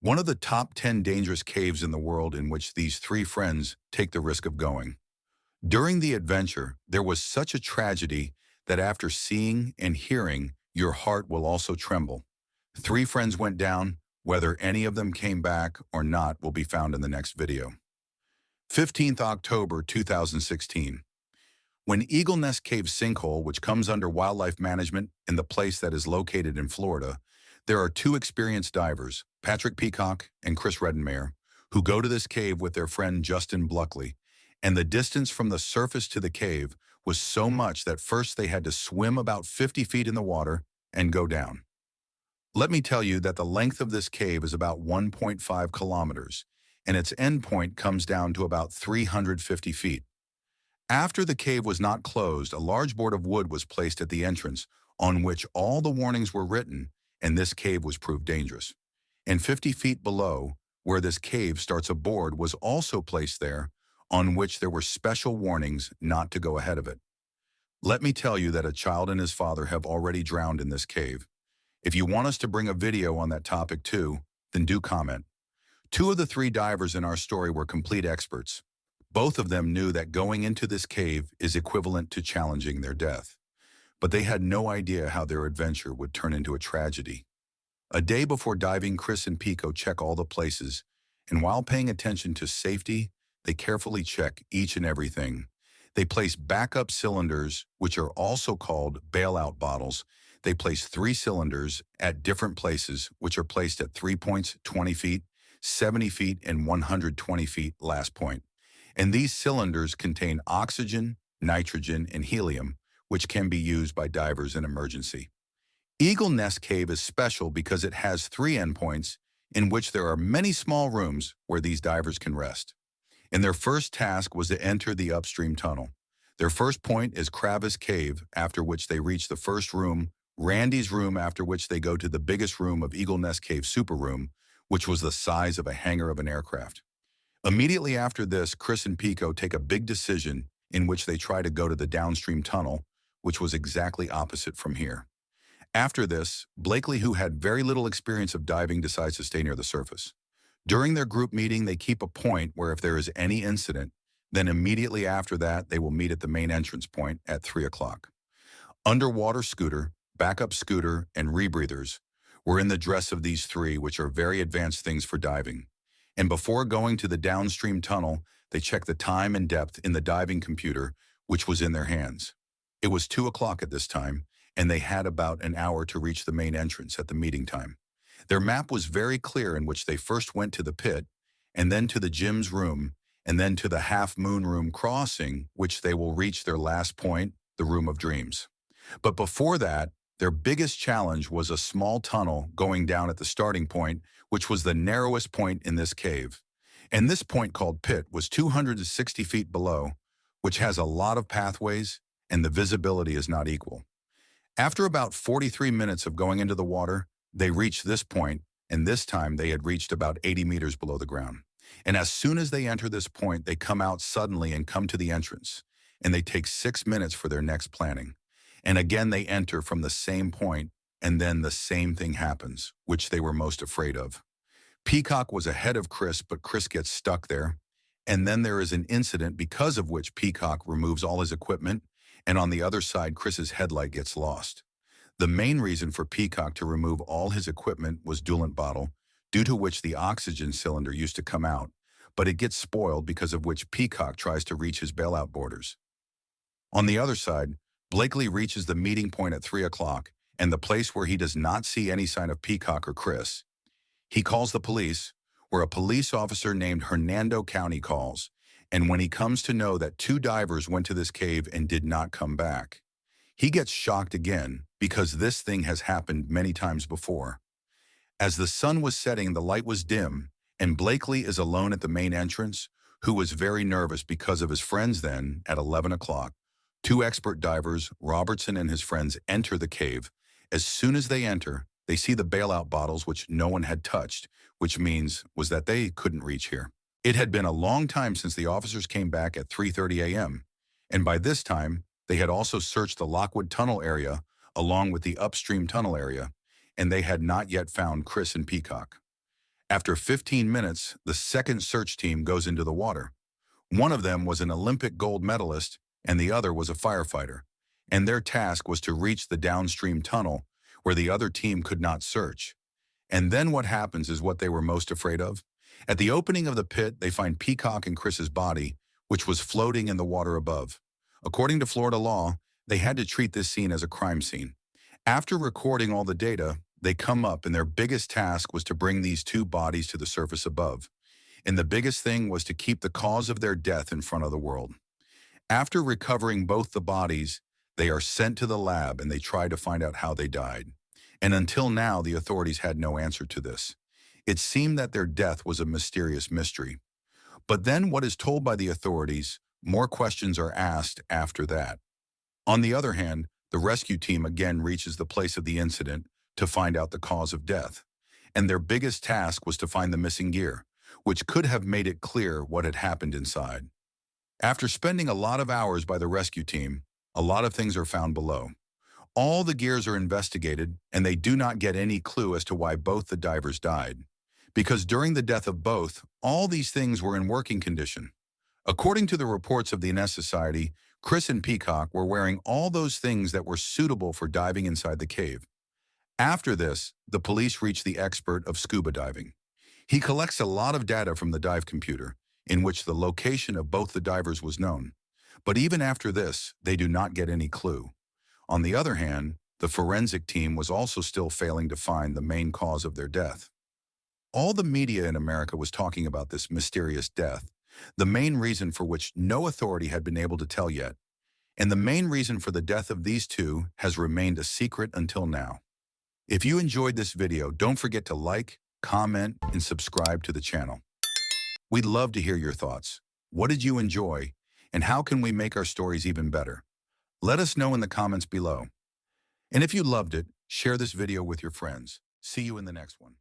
One of the top 10 dangerous caves in the world in which these three friends take the risk of going. During the adventure, there was such a tragedy that after seeing and hearing, your heart will also tremble. Three friends went down. Whether any of them came back or not will be found in the next video. 15th October 2016. When Eagle Nest Cave sinkhole, which comes under wildlife management in the place that is located in Florida, there are two experienced divers, Patrick Peacock and Chris Redenmayer, who go to this cave with their friend Justin Bluckley, and the distance from the surface to the cave was so much that first they had to swim about 50 feet in the water and go down. Let me tell you that the length of this cave is about 1.5 kilometers, and its end point comes down to about 350 feet. After the cave was not closed, a large board of wood was placed at the entrance on which all the warnings were written, and this cave was proved dangerous. And 50 feet below, where this cave starts, a board was also placed there on which there were special warnings not to go ahead of it. Let me tell you that a child and his father have already drowned in this cave. If you want us to bring a video on that topic too, then do comment. Two of the three divers in our story were complete experts. Both of them knew that going into this cave is equivalent to challenging their death. But they had no idea how their adventure would turn into a tragedy. A day before diving, Chris and Pico check all the places, and while paying attention to safety, they carefully check each and everything. They place backup cylinders, which are also called bailout bottles. They place 3 cylinders at different places, which are placed at 3 points, 20 feet, 70 feet, and 120 feet last point. And these cylinders contain oxygen, nitrogen, and helium, which can be used by divers in emergency. Eagle Nest Cave is special because it has 3 endpoints in which there are many small rooms where these divers can rest. And their first task was to enter the upstream tunnel. Their first point is Kravis Cave, after which they reach the first room, Randy's room, after which they go to the biggest room of Eagle Nest Cave Super Room, which was the size of a hangar of an aircraft. Immediately after this, Chris and Pico take a big decision in which they try to go to the downstream tunnel, which was exactly opposite from here. After this, Blakely, who had very little experience of diving, decides to stay near the surface. During their group meeting, they keep a point where if there is any incident, then immediately after that, they will meet at the main entrance point at 3 o'clock. Underwater scooter, backup scooter, and rebreathers were in the dress of these three, which are very advanced things for diving. And before going to the downstream tunnel, they checked the time and depth in the diving computer, which was in their hands. It was 2 o'clock at this time, and they had about an hour to reach the main entrance at the meeting time. Their map was very clear, in which they first went to the pit, and then to the Jim's room, and then to the Half Moon Room crossing, which they will reach their last point, the Room of Dreams. But before that, their biggest challenge was a small tunnel going down at the starting point, which was the narrowest point in this cave. And this point, called Pit, was 260 feet below, which has a lot of pathways, and the visibility is not equal. After about 43 minutes of going into the water, they reached this point, and this time they had reached about 80 meters below the ground. And as soon as they enter this point, they come out suddenly and come to the entrance, and they take 6 minutes for their next planning. And again, they enter from the same point, and then the same thing happens, which they were most afraid of. Peacock was ahead of Chris, but Chris gets stuck there. And then there is an incident because of which Peacock removes all his equipment, and on the other side, Chris's headlight gets lost. The main reason for Peacock to remove all his equipment was Doolant bottle, due to which the oxygen cylinder used to come out, but it gets spoiled, because of which Peacock tries to reach his bailout borders. On the other side, Blakely reaches the meeting point at 3 o'clock, and the place where he does not see any sign of Peacock or Chris. He calls the police, where a police officer named Hernando County calls, and when he comes to know that 2 divers went to this cave and did not come back, he gets shocked again, because this thing has happened many times before. As the sun was setting, the light was dim, and Blakely is alone at the main entrance, who was very nervous because of his friends. Then, at 11 o'clock, 2 expert divers, Robertson and his friends, enter the cave. As soon as they enter, they see the bailout bottles, which no one had touched, which means was that they couldn't reach here. It had been a long time since the officers came back at 3:30 a.m., and by this time, they had also searched the Lockwood Tunnel area along with the upstream tunnel area, and they had not yet found Chris and Peacock. After 15 minutes, the second search team goes into the water. One of them was an Olympic gold medalist, and the other was a firefighter. And their task was to reach the downstream tunnel where the other team could not search. And then what happens is what they were most afraid of. At the opening of the pit, they find Peacock and Chris's body, which was floating in the water above. According to Florida law, they had to treat this scene as a crime scene. After recording all the data, they come up and their biggest task was to bring these two bodies to the surface above. And the biggest thing was to keep the cause of their death in front of the world. After recovering both the bodies, they are sent to the lab and they try to find out how they died. And until now, the authorities had no answer to this. It seemed that their death was a mysterious mystery. But then what is told by the authorities, more questions are asked after that. On the other hand, the rescue team again reaches the place of the incident to find out the cause of death. And their biggest task was to find the missing gear, which could have made it clear what had happened inside. After spending a lot of hours by the rescue team, a lot of things are found below. All the gears are investigated, and they do not get any clue as to why both the divers died. Because during the death of both, all these things were in working condition. According to the reports of the Ines Society, Chris and Peacock were wearing all those things that were suitable for diving inside the cave. After this, the police reach the expert of scuba diving. He collects a lot of data from the dive computer, in which the location of both the divers was known. But even after this, they do not get any clue. On the other hand, the forensic team was also still failing to find the main cause of their death. All the media in America was talking about this mysterious death, the main reason for which no authority had been able to tell yet. And the main reason for the death of these two has remained a secret until now. If you enjoyed this video, don't forget to like, comment, and subscribe to the channel. We'd love to hear your thoughts. What did you enjoy? And how can we make our stories even better? Let us know in the comments below. And if you loved it, share this video with your friends. See you in the next one.